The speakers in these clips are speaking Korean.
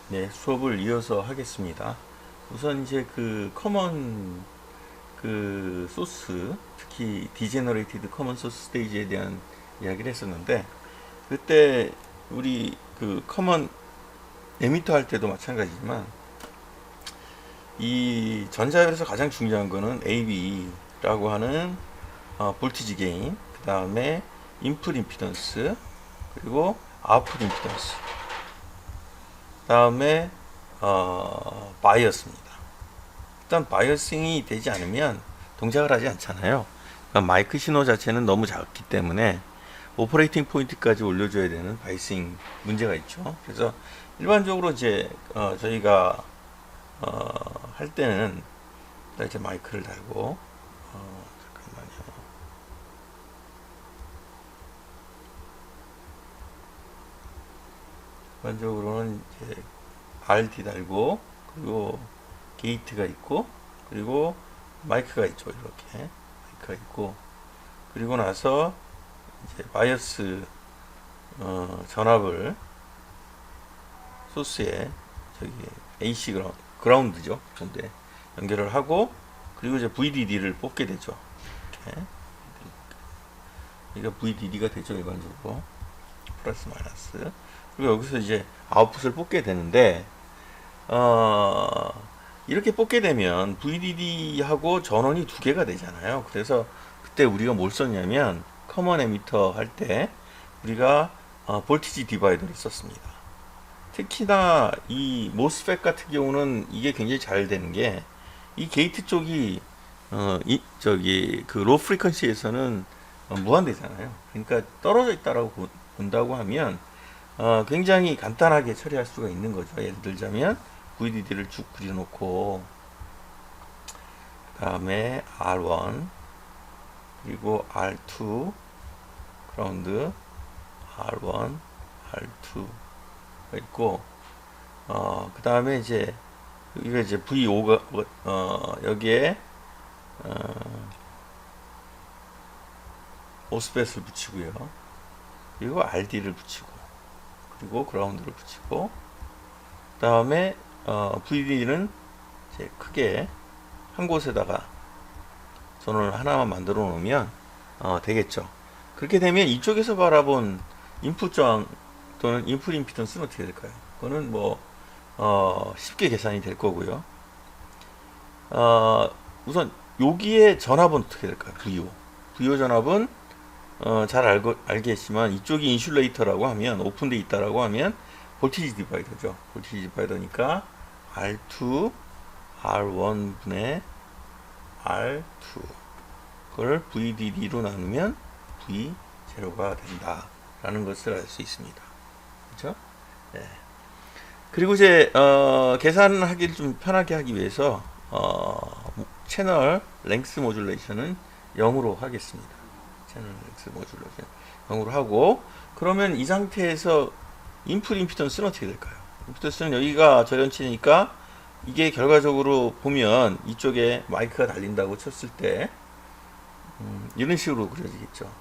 네, 수업을 이어서 하겠습니다. 우선 이제 그 커먼 그 소스, 특히 디제너레이티드 커먼 소스 스테이지에 대한 이야기를 했었는데, 그때 우리 그 커먼 에미터 할 때도 마찬가지지만 이 전자열에서 가장 중요한 거는 AB라고 하는 볼티지 게인, 그 다음에 인풋 임피던스, 그리고 아웃풋 임피던스, 다음에 바이어스입니다. 일단 바이어싱이 되지 않으면 동작을 하지 않잖아요. 그러니까 마이크 신호 자체는 너무 작기 때문에 오퍼레이팅 포인트까지 올려줘야 되는 바이어싱 문제가 있죠. 그래서 일반적으로 이제 저희가 할 때는 이제 마이크를 달고 잠깐만요. 일반적으로는 이제 RD 달고, 그리고 게이트가 있고, 그리고 마이크가 있죠. 이렇게 마이크가 있고, 그리고 나서 이제 바이어스 전압을 소스에 저기 AC 그라운드죠. 그런데 연결을 하고, 그리고 이제 VDD를 뽑게 되죠. 이렇게 이게 VDD가 되죠. 일반적으로 플러스 마이너스. 그리고 여기서 이제 아웃풋을 뽑게 되는데, 이렇게 뽑게 되면 VDD하고 전원이 두 개가 되잖아요. 그래서 그때 우리가 뭘 썼냐면 커먼 에미터 할 때 우리가 볼티지 디바이더를 썼습니다. 특히나 이 모스펫 같은 경우는 이게 굉장히 잘 되는 게, 이 게이트 쪽이 저기 그 로 프리퀀시에서는 무한대잖아요. 그러니까 떨어져 있다라고 본다고 하면 굉장히 간단하게 처리할 수가 있는 거죠. 예를 들자면 VDD를 쭉 그려놓고, 그 다음에 R1, 그리고 R2 그라운드, R1, R2가 있고, 그 다음에 이제 이거 이제 V5가 여기에 오스펫을 붙이고요. 그리고 RD를 붙이고, 그리고 그라운드를 붙이고, 그 다음에 VD는 이제 크게 한 곳에다가 전원을 하나만 만들어 놓으면 되겠죠. 그렇게 되면 이쪽에서 바라본 인풋 저항 또는 인풋 임피던스는 어떻게 될까요? 그거는 뭐 쉽게 계산이 될 거고요. 우선 여기에 전압은 어떻게 될까요? VO 전압은 잘 알겠지만, 이쪽이 인슐레이터라고 하면, 오픈돼 있다라고 하면 볼티지 디바이더죠. 볼티지 디바이더니까 R2 R1분의 R2, 그걸 VDD로 나누면 V0가 된다라는 것을 알 수 있습니다. 그렇죠? 네. 그리고 이제 계산하기를 좀 편하게 하기 위해서 채널 랭스 모듈레이션은 0으로 하겠습니다. 채널 랭스 모듈레이션 0으로 하고, 그러면 이 상태에서 인풋 임피던스는 어떻게 될까요? 임피던스는 여기가 저연치니까 이게 결과적으로 보면 이쪽에 마이크가 달린다고 쳤을 때 이런 식으로 그려지겠죠.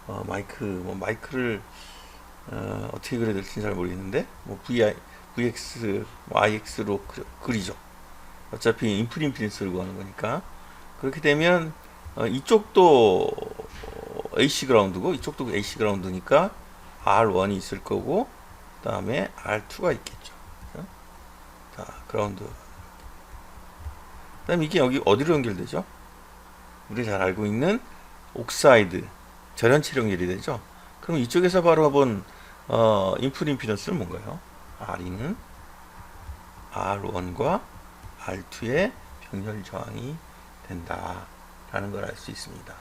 마이크를 어떻게 그려야 될지 잘 모르겠는데, 뭐 VX, YX로 그리죠. 어차피 인풋 임피던스를 구하는 거니까. 그렇게 되면 이쪽도 AC 그라운드고 이쪽도 AC 그라운드니까 R1이 있을 거고, 그 다음에 R2가 있겠죠. 그렇죠? 자, 그라운드. 그 다음에 이게 여기 어디로 연결되죠? 우리 잘 알고 있는 옥사이드 절연체 연결이 되죠. 그럼 이쪽에서 바로 본 인풋 임피던스는 뭔가요? R는 R1과 R2의 병렬 저항이 된다라는 걸 알 수 있습니다.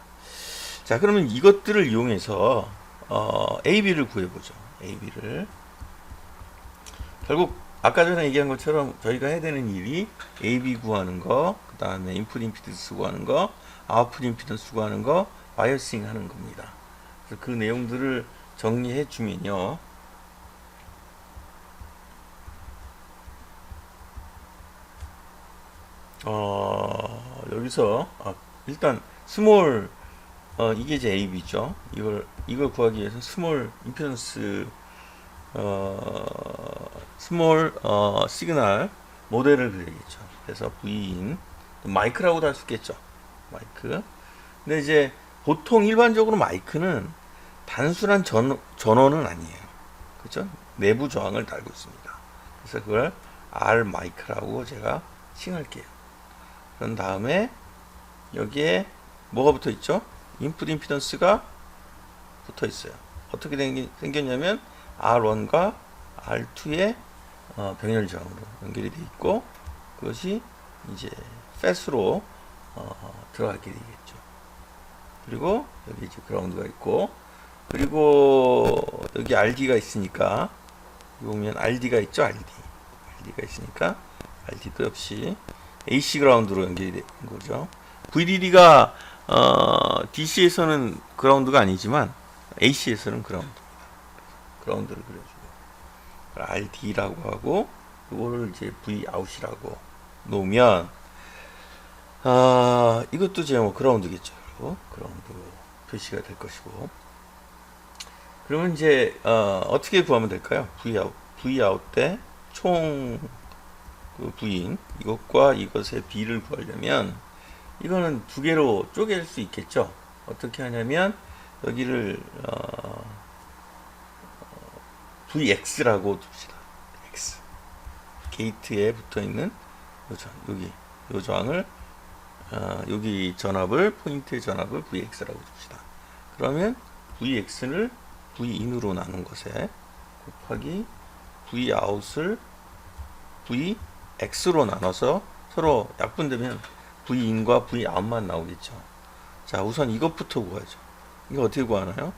자, 그러면 이것들을 이용해서 AB를 구해보죠. AB를 결국 아까 전에 얘기한 것처럼 저희가 해야 되는 일이 AB 구하는 거, 그 다음에 인풋 임피던스 구하는 거, 아웃풋 임피던스 구하는 거, 바이어싱 하는 겁니다. 그래서 그 내용들을 정리해 주면요, 여기서 일단 스몰 이게 이제 AB죠. 이걸 구하기 위해서 스몰 임피던스 스몰 시그널 모델을 그려야겠죠. 그래서 V인 마이크라고도 할 수 있겠죠. 마이크. 근데 이제 보통 일반적으로 마이크는 단순한 전원은 아니에요. 그죠? 내부 저항을 달고 있습니다. 그래서 그걸 R 마이크라고 제가 칭할게요. 그런 다음에 여기에 뭐가 붙어 있죠? 인풋 임피던스가 붙어 있어요. 어떻게 생겼냐면 R1과 R2의 병렬 저항으로 연결이 되어 있고, 그것이 이제 FET으로 들어가게 되겠죠. 그리고 여기 이제 그라운드가 있고, 그리고 여기 RD가 있으니까, 여기 보면 RD가 있죠. RD가 있으니까 RD도 역시 AC 그라운드로 연결이 되는 거죠. VDD가 DC에서는 그라운드가 아니지만 AC에서는 그라운드를 그려주고, RD라고 하고 이거를 이제 V 아웃이라고 놓으면 이것도 제가 뭐 그라운드겠죠. 그리고 그라운드 표시가 될 것이고, 그러면 이제 어떻게 구하면 될까요? V 아웃 때 총 그 V인 이것과 이것의 B를 구하려면 이거는 두 개로 쪼갤 수 있겠죠. 어떻게 하냐면 여기를 VX라고 둡시다. X 게이트에 붙어있는 여기 요 저항을 여기 전압을 포인트의 전압을 VX라고 둡시다. 그러면 VX를 V인으로 나눈 것에 곱하기 Vout을 Vx로 나눠서 서로 약분되면 V인과 Vout만 나오겠죠. 자, 우선 이것부터 구하죠. 이거 어떻게 구하나요?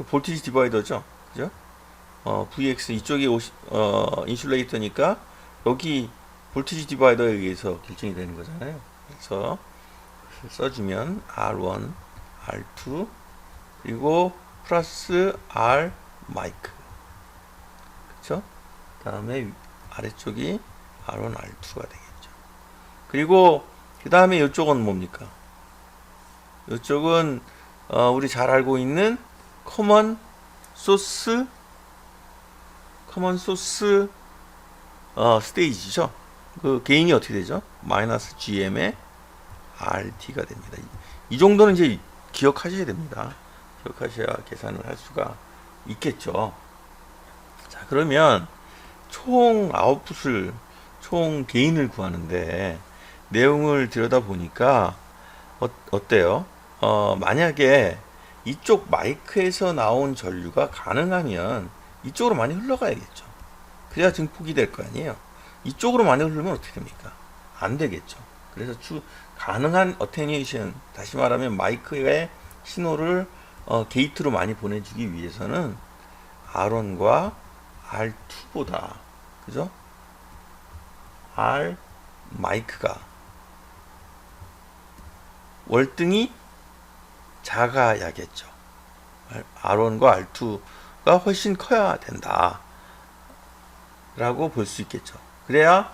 볼티지 디바이더죠. 그죠? VX 이쪽이 인슐레이터니까 여기 볼티지 디바이더에 의해서 결정이 되는 거잖아요. 그래서 써주면 R1, R2 그리고 플러스 R 마이크, 그쵸? 다음에 아래쪽이 R1, R2가 되겠죠. 그리고 그 다음에 이쪽은 뭡니까? 이쪽은 우리 잘 알고 있는 커먼 소스 스테이지죠. 그 게인이 어떻게 되죠? 마이너스 GM의 RT가 됩니다. 이 정도는 이제 기억하셔야 됩니다. 기억하셔야 계산을 할 수가 있겠죠. 자, 그러면 총 아웃풋을, 총 게인을 구하는데 내용을 들여다보니까 어때요? 만약에 이쪽 마이크에서 나온 전류가 가능하면 이쪽으로 많이 흘러가야겠죠. 그래야 증폭이 될 거 아니에요. 이쪽으로 많이 흐르면 어떻게 됩니까? 안 되겠죠. 그래서 가능한 어테뉴에이션, 다시 말하면 마이크의 신호를 게이트로 많이 보내주기 위해서는 R1과 R2보다, 그죠? R 마이크가 월등히 작아야겠죠. R1과 R2가 훨씬 커야 된다 라고 볼 수 있겠죠. 그래야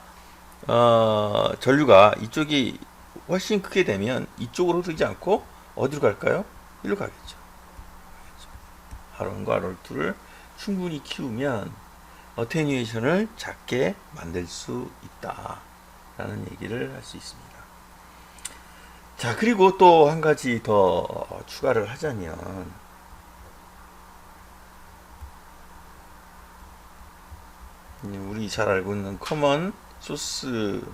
전류가 이쪽이 훨씬 크게 되면 이쪽으로 흐르지 않고 어디로 갈까요? 이리로 가겠죠. R1과 R2를 충분히 키우면 어테뉴에이션을 작게 만들 수 있다 라는 얘기를 할 수 있습니다. 자, 그리고 또 한 가지 더 추가를 하자면, 우리 잘 알고 있는 커먼 소스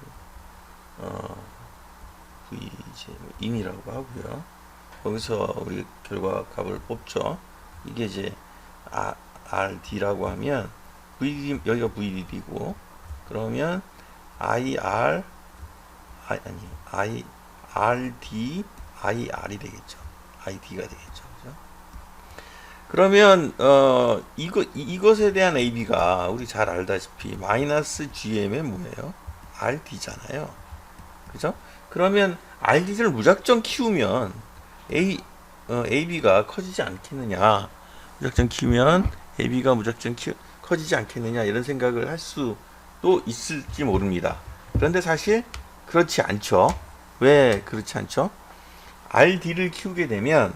인이라고 하고요. 거기서 우리 결과 값을 뽑죠. 이게 이제 RD라고 하면 VD, 여기가 VDD고, 그러면 IRD, IR이 되겠죠. ID가 되겠죠. 그죠? 그러면 이것에 대한 AB가 우리 잘 알다시피 마이너스 GM의 뭐예요? RD잖아요. 그죠? 그러면 RD를 무작정 키우면 AB가 커지지 않겠느냐? 무작정 키우면 AB가 무작정 커지지 않겠느냐? 이런 생각을 할 수도 있을지 모릅니다. 그런데 사실 그렇지 않죠. 왜 그렇지 않죠? RD를 키우게 되면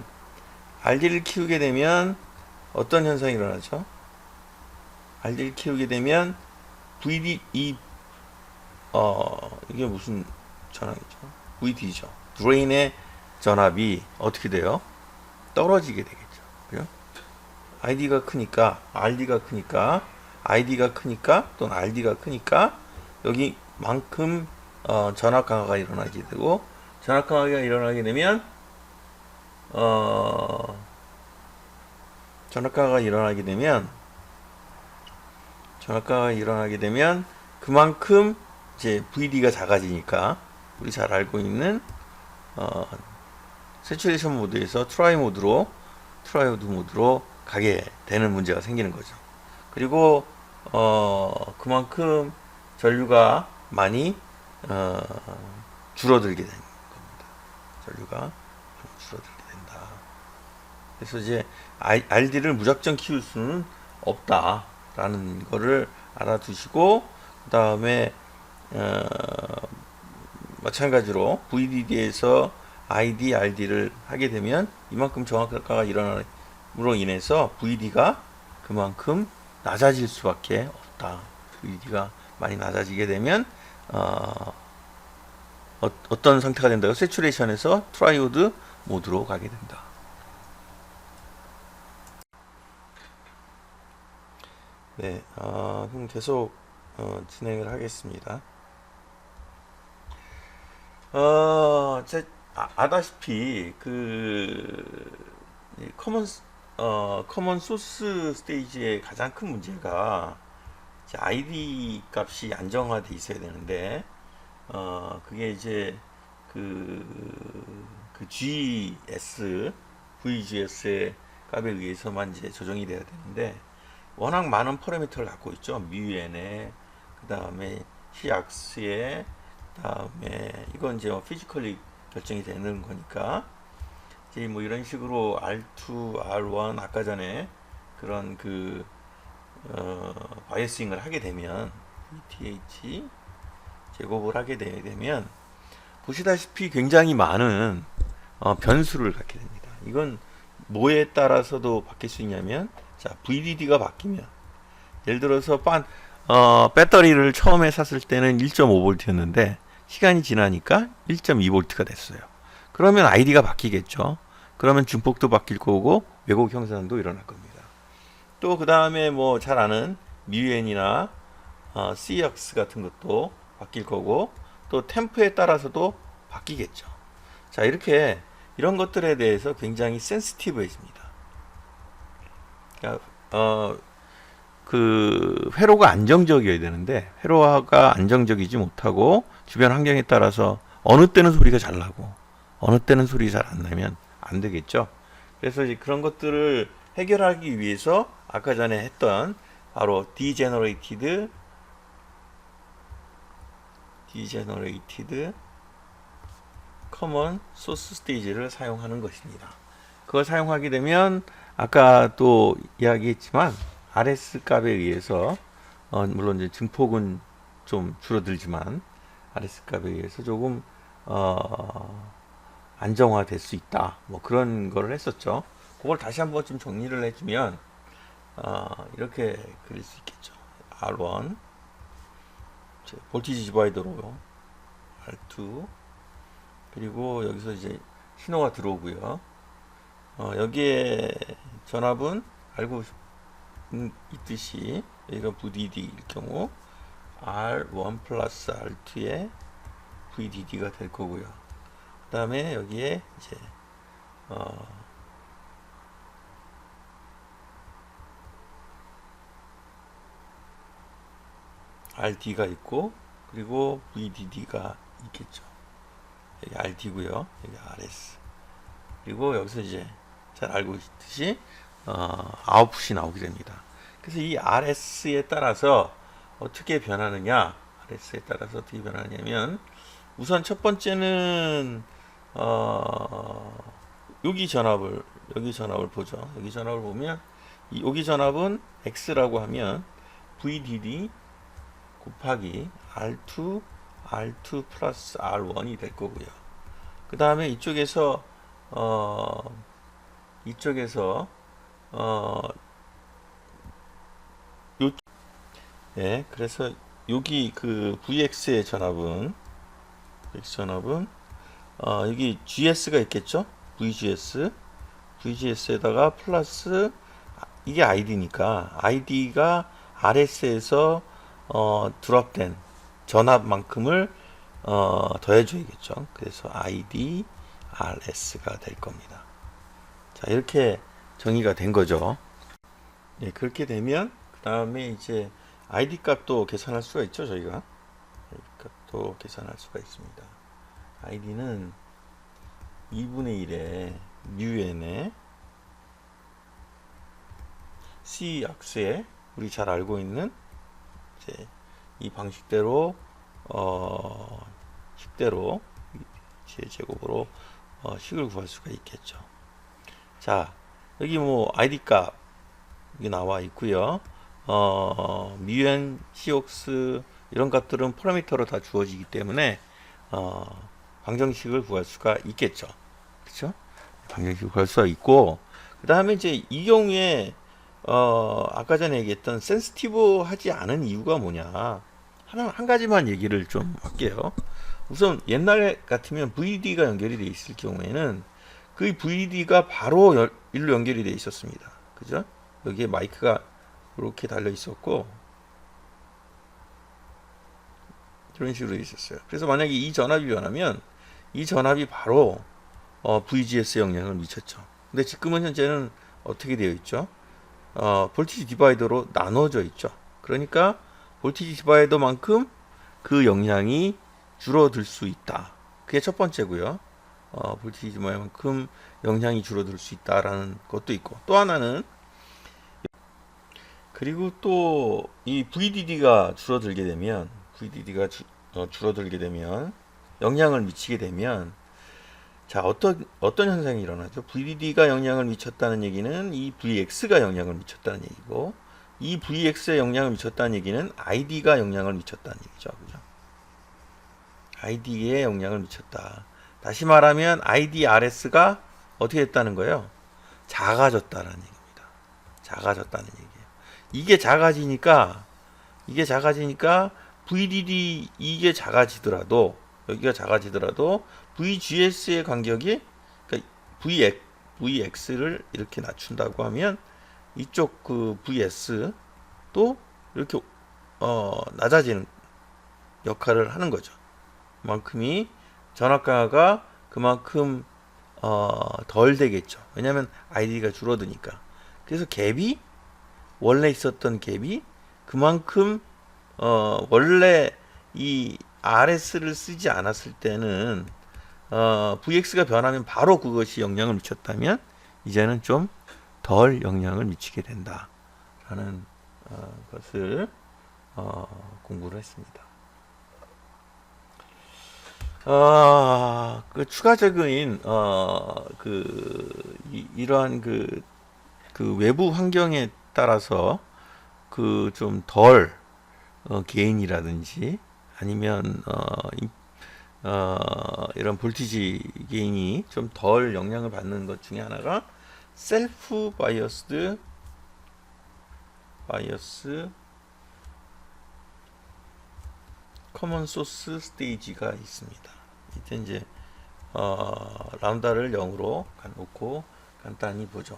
어떤 현상이 일어나죠? RD를 키우게 되면 VD 이게 무슨 전압이죠? VD죠. 드레인의 전압이 어떻게 돼요? 떨어지게 되겠죠. 그죠? ID가 크니까 RD가 크니까 ID가 크니까 또는 RD가 크니까 여기만큼 전압 강화가 일어나게 되고, 전압 강화가 일어나게 되면 전압 강화가 일어나게 되면 그만큼 이제 VD가 작아지니까 우리 잘 알고 있는 세츄레이션 모드에서 트라이오드 모드로 가게 되는 문제가 생기는 거죠. 그리고 그만큼 전류가 많이 줄어들게 되는 겁니다. 전류가 많이 줄어들게 된다. 그래서 이제 RD를 무작정 키울 수는 없다라는 거를 알아두시고, 그 다음에 마찬가지로 VDD에서 ID, RD를 하게 되면 이만큼 정확가가 일어남으로 인해서 VD가 그만큼 낮아질 수밖에 없다. VD가 많이 낮아지게 되면 어떤 상태가 된다고? 세츄레이션에서 트라이오드 모드로 가게 된다. 네, 그럼 계속 진행을 하겠습니다. 아다시피 커먼 소스 스테이지의 가장 큰 문제가 ID 값이 안정화돼 있어야 되는데, 그게 이제 그 VGS의 값에 의해서만 이제 조정이 돼야 되는데, 워낙 많은 파라미터를 갖고 있죠. 뮤N에, 그 다음에 히악스에, 그 다음에 이건 이제 피지컬리 결정이 되는 거니까, 이제 뭐 이런 식으로 R2, R1 아까 전에 그런 바이어싱을 하게 되면, ETH 제곱을 하게 되면 보시다시피 굉장히 많은 변수를 갖게 됩니다. 이건 뭐에 따라서도 바뀔 수 있냐면, 자, VDD가 바뀌면, 예를 들어서 배터리를 처음에 샀을 때는 1.5V였는데 시간이 지나니까 1.2V가 됐어요. 그러면 ID가 바뀌겠죠. 그러면 중폭도 바뀔 거고 왜곡 형상도 일어날 겁니다. 또 그 다음에 뭐 잘 아는 뮤N이나 CX 같은 것도 바뀔 거고, 또 템프에 따라서도 바뀌겠죠. 자, 이런 것들에 대해서 굉장히 센시티브해집니다. 그러니까 회로가 안정적이어야 되는데 회로가 안정적이지 못하고 주변 환경에 따라서 어느 때는 소리가 잘 나고 어느 때는 소리 잘 안 나면 안 되겠죠. 그래서 이제 그런 것들을 해결하기 위해서 아까 전에 했던 바로 디제너레이티드 커먼 소스 스테이지를 사용하는 것입니다. 그걸 사용하게 되면 아까 또 이야기했지만 RS 값에 의해서 물론 이제 증폭은 좀 줄어들지만 RS 값에 의해서 조금 안정화될 수 있다. 뭐 그런 거를 했었죠. 그걸 다시 한번 좀 정리를 해주면 이렇게 그릴 수 있겠죠. R1 볼티지 디바이더로 R2, 그리고 여기서 이제 신호가 들어오고요. 여기에 전압은 알고 있듯이 여기가 VDD일 경우 R1 플러스 R2의 VDD가 될 거고요. 그 다음에 여기에 이제 RD가 있고, 그리고 VDD가 있겠죠. 여기 RD고요. 여기 RS. 그리고 여기서 이제 잘 알고 있듯이 아웃풋이 나오게 됩니다. 그래서 이 RS에 따라서 어떻게 변하느냐, RS에 따라서 어떻게 변하냐면, 우선 첫 번째는 여기 전압을 보죠. 여기 전압을 보면 여기 전압은 X라고 하면 VDD 곱하기 R2 플러스 R1이 될 거고요. 그 다음에 이쪽에서 네, 그래서 여기 그 VX의 전압은 여기 GS가 있겠죠? VGS에다가 플러스 이게 ID니까 ID가 RS에서 드롭된 전압만큼을 더해줘야겠죠. 그래서 ID RS가 될 겁니다. 자, 이렇게 정의가 된 거죠. 네, 그렇게 되면 그 다음에 이제 ID 값도 계산할 수가 있죠. 저희가 ID 값도 계산할 수가 있습니다. ID는 2분의 1에 μn에 C 악스에 우리 잘 알고 있는 이제 이 방식대로 식대로 제곱으로 식을 구할 수가 있겠죠. 자, 여기 뭐 ID 값이 나와 있고요. μn, cx 이런 값들은 파라미터로 다 주어지기 때문에 방정식을 구할 수가 있겠죠. 그렇죠? 방정식을 구할 수가 있고, 그 다음에 이제 이 경우에 아까 전에 얘기했던 센시티브 하지 않은 이유가 뭐냐, 한 가지만 얘기를 좀 할게요. 우선 옛날 같으면 VD가 연결이 돼 있을 경우에는 그 VD가 바로 일로 연결이 돼 있었습니다. 그죠? 여기에 마이크가 이렇게 달려 있었고 이런 식으로 있었어요. 그래서 만약에 이 전압이 변하면 이 전압이 바로 VGS에 영향을 미쳤죠. 근데 지금은 현재는 어떻게 되어 있죠? 볼티지 디바이더로 나눠져 있죠. 그러니까 볼티지 디바이더만큼 그 영향이 줄어들 수 있다. 그게 첫 번째고요. 볼티지 디바이더만큼 영향이 줄어들 수 있다라는 것도 있고, 또 하나는 그리고 또 이 VDD가 줄어들게 되면 줄어들게 되면 영향을 미치게 되면 자, 어떤 현상이 일어나죠? VDD가 영향을 미쳤다는 얘기는 이 VX가 영향을 미쳤다는 얘기고, 이 VX에 영향을 미쳤다는 얘기는 ID가 영향을 미쳤다는 얘기죠. 그죠? ID에 영향을 미쳤다. 다시 말하면 ID RS가 어떻게 됐다는 거예요? 작아졌다는 얘기입니다. 작아졌다는 얘기예요. 이게 작아지니까 VDD 이게 작아지더라도, 여기가 작아지더라도 VGS의 간격이, 그러니까 VX를 이렇게 낮춘다고 하면 이쪽 그 VS도 이렇게 낮아지는 역할을 하는 거죠. 그만큼이 전압 강화가 그만큼 덜 되겠죠. 왜냐하면 ID가 줄어드니까. 그래서 갭이 원래 있었던 갭이 그만큼 원래 이 RS를 쓰지 않았을 때는 VX가 변하면 바로 그것이 영향을 미쳤다면 이제는 좀 덜 영향을 미치게 된다라는 것을 공부를 했습니다. 그 추가적인 이러한 그 외부 환경에 따라서 그 좀 덜 게인이라든지 아니면 이런 볼티지 게인이 좀 덜 영향을 받는 것 중에 하나가 셀프 바이어스 커먼 소스 스테이지가 있습니다. 이때 이제 람다를 0으로 놓고 간단히 보죠.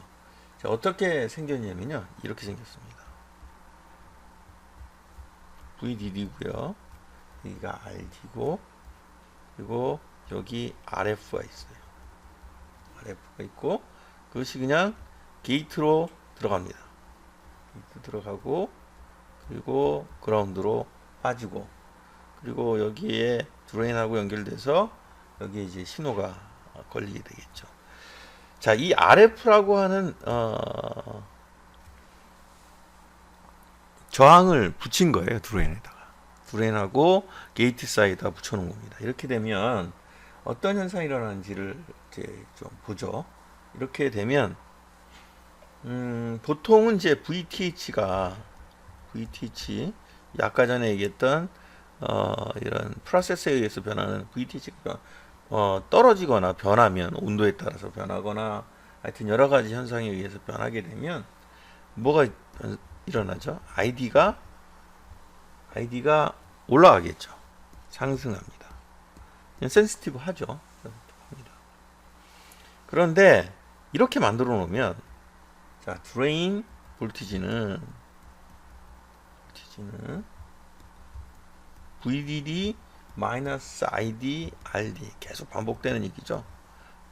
자, 어떻게 생겼냐면요, 이렇게 생겼습니다. VDD고요. 여기가 RD고, 그리고 여기 RF가 있어요. RF가 있고, 그것이 그냥 게이트로 들어갑니다. 게이트 들어가고, 그리고 그라운드로 빠지고, 그리고 여기에 드레인하고 연결돼서 여기에 이제 신호가 걸리게 되겠죠. 자, 이 RF라고 하는 저항을 붙인 거예요. 드레인하고 게이트 사이에다 붙여놓은 겁니다. 이렇게 되면 어떤 현상이 일어나는지를 이제 좀 보죠. 이렇게 되면 보통은 이제 VTH 아까 전에 얘기했던 이런 프로세스에 의해서 변하는 VTH가 떨어지거나 변하면, 온도에 따라서 변하거나 하여튼 여러 가지 현상에 의해서 변하게 되면 뭐가 일어나죠? ID가 ID가 올라가겠죠. 상승합니다. 센시티브 하죠. 그런데 이렇게 만들어 놓으면, 자, 드레인 볼티지는 VDD 마이너스 ID RD 계속 반복되는 얘기죠.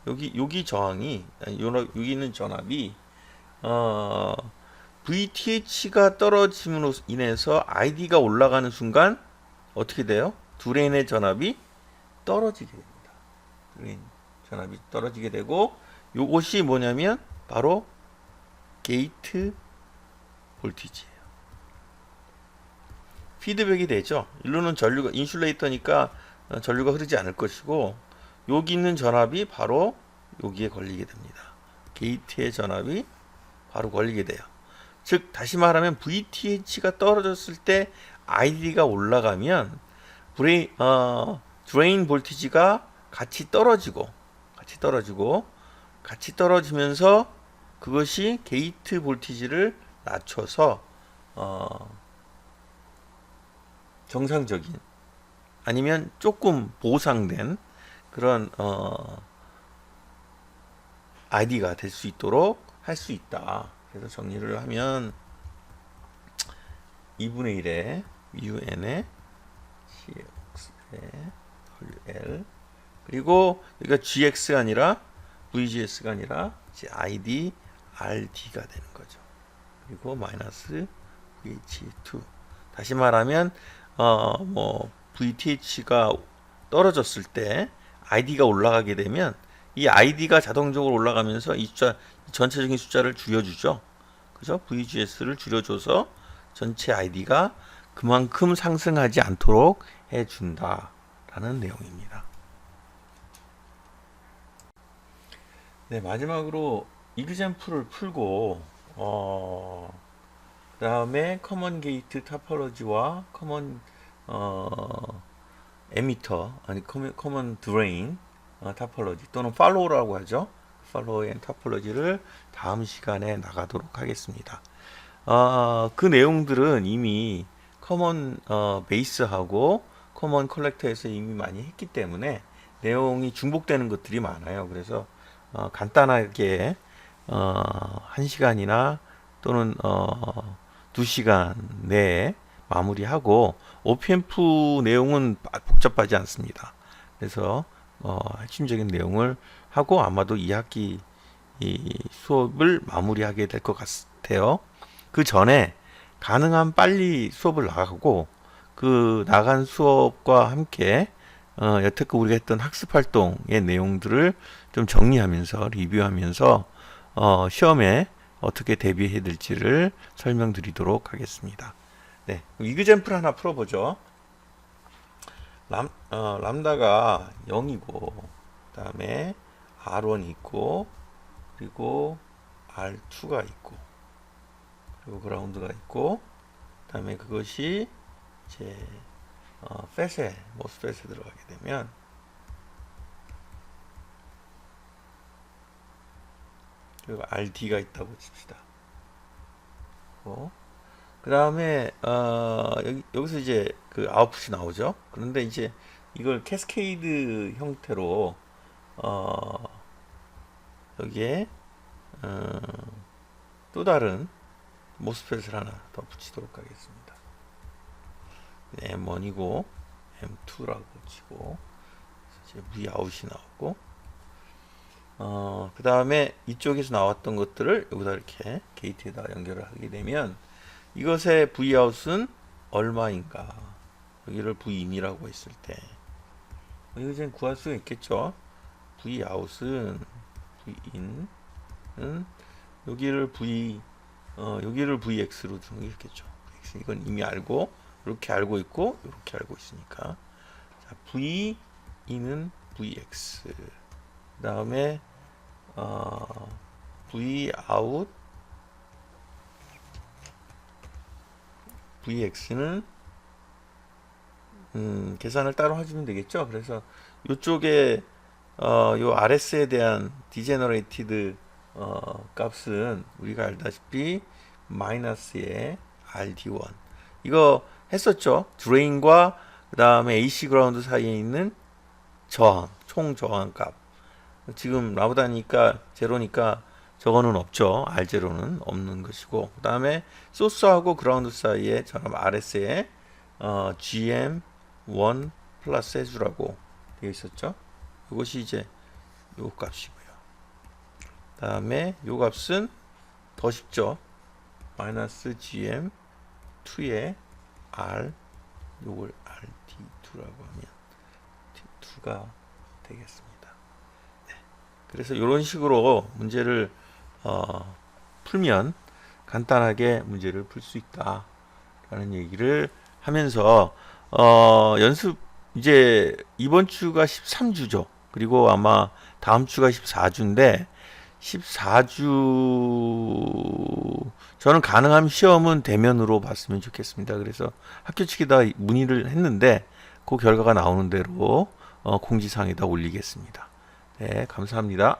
여기 저항이, 여기 있는 전압이 VTH가 떨어짐으로 인해서 ID가 올라가는 순간 어떻게 돼요? 드레인의 전압이 떨어지게 됩니다. 드레인 전압이 떨어지게 되고, 요것이 뭐냐면 바로 게이트 볼티지예요. 피드백이 되죠. 일로는 전류가 인슐레이터니까 전류가 흐르지 않을 것이고, 여기 있는 전압이 바로 여기에 걸리게 됩니다. 게이트의 전압이 바로 걸리게 돼요. 즉 다시 말하면 VTH가 떨어졌을 때 ID가 올라가면 드레인 볼티지가 같이 떨어지면서 그것이 게이트 볼티지를 낮춰서 정상적인, 아니면 조금 보상된 그런 ID가 될 수 있도록 할 수 있다. 그래서 정리를 하면 2분의 1에 UN에 CX에 WL, 그리고 여기가 GX가 아니라 VGS가 아니라 ID RD가 되는 거죠. 그리고 마이너스 VH2. 다시 말하면 VTH가 떨어졌을 때 ID가 올라가게 되면 이 ID가 자동적으로 올라가면서 이 숫자, 전체적인 숫자를 줄여주죠. 그죠? VGS를 줄여줘서 전체 ID가 그만큼 상승하지 않도록 해준다라는 내용입니다. 네, 마지막으로 이그젬플을 풀고 그 다음에 커먼 게이트 타포로지와 커먼 에미터, 아니 커먼 드레인 타포로지 또는 팔로우라고 하죠. 팔로우 앤 타포로지를 다음 시간에 나가도록 하겠습니다. 그 내용들은 이미 커먼 베이스하고 커먼 컬렉터에서 이미 많이 했기 때문에 내용이 중복되는 것들이 많아요. 그래서 간단하게 1시간이나 또는 2시간 내에 마무리하고, OPMF 내용은 복잡하지 않습니다. 그래서 핵심적인 내용을 하고 아마도 2학기 이 수업을 마무리하게 될 것 같아요. 그 전에 가능한 빨리 수업을 나가고, 그 나간 수업과 함께 여태껏 우리가 했던 학습 활동의 내용들을 좀 정리하면서 리뷰하면서 시험에 어떻게 대비해야 될지를 설명드리도록 하겠습니다. 네, 이그젬플 하나 풀어보죠. 람다가 0이고, 그 다음에 R1이 있고, 그리고 R2가 있고, 그리고 그라운드가 있고, 그 다음에 그것이 이제 모스펫에 들어가게 되면 그리고 RD가 있다고 칩시다. 그 다음에 여기서 이제 그 아웃풋이 나오죠. 그런데 이제 이걸 캐스케이드 형태로 여기에 또 다른 모스펫을 하나 더 붙이도록 하겠습니다. M1이고 M2라고 치고 이제 Vout이 나오고, 그 다음에 이쪽에서 나왔던 것들을 여기다 이렇게 게이트에다 연결을 하게 되면 이것의 Vout은 얼마인가, 여기를 Vin이라고 했을 때 이거 이제 구할 수 있겠죠. Vout은 Vin은 여기를 여기를 Vx로 주는 게 있겠죠. 이건 이미 알고, 이렇게 알고 있고, 이렇게 알고 있으니까. 자, V는 Vx. 그 다음에 Vout Vx는 계산을 따로 해주면 되겠죠. 그래서 이쪽에 요 RS에 대한 디제너레이티드 값은 우리가 알다시피 마이너스의 RD1. 이거 했었죠. 드레인과 그 다음에 AC 그라운드 사이에 있는 저항, 총 저항 값. 지금 라보다니까 제로니까 저거는 없죠. R0는 없는 것이고, 그 다음에 소스하고 그라운드 사이에 저는 RS에 GM1 플러스 해주라고 되어 있었죠. 이것이 이제 요 값이고요. 그 다음에 요 값은 더 쉽죠. 마이너스 GM2에 R, 요걸 RT2라고 하면 T2가 되겠습니다. 네. 그래서 이런 식으로 문제를 풀면 간단하게 문제를 풀 수 있다 라는 얘기를 하면서 연습 이제 이번 주가 13주죠. 그리고 아마 다음 주가 14주인데 14주 저는 가능하면 시험은 대면으로 봤으면 좋겠습니다. 그래서 학교 측에다 문의를 했는데 그 결과가 나오는 대로 공지사항에다 올리겠습니다. 네, 감사합니다.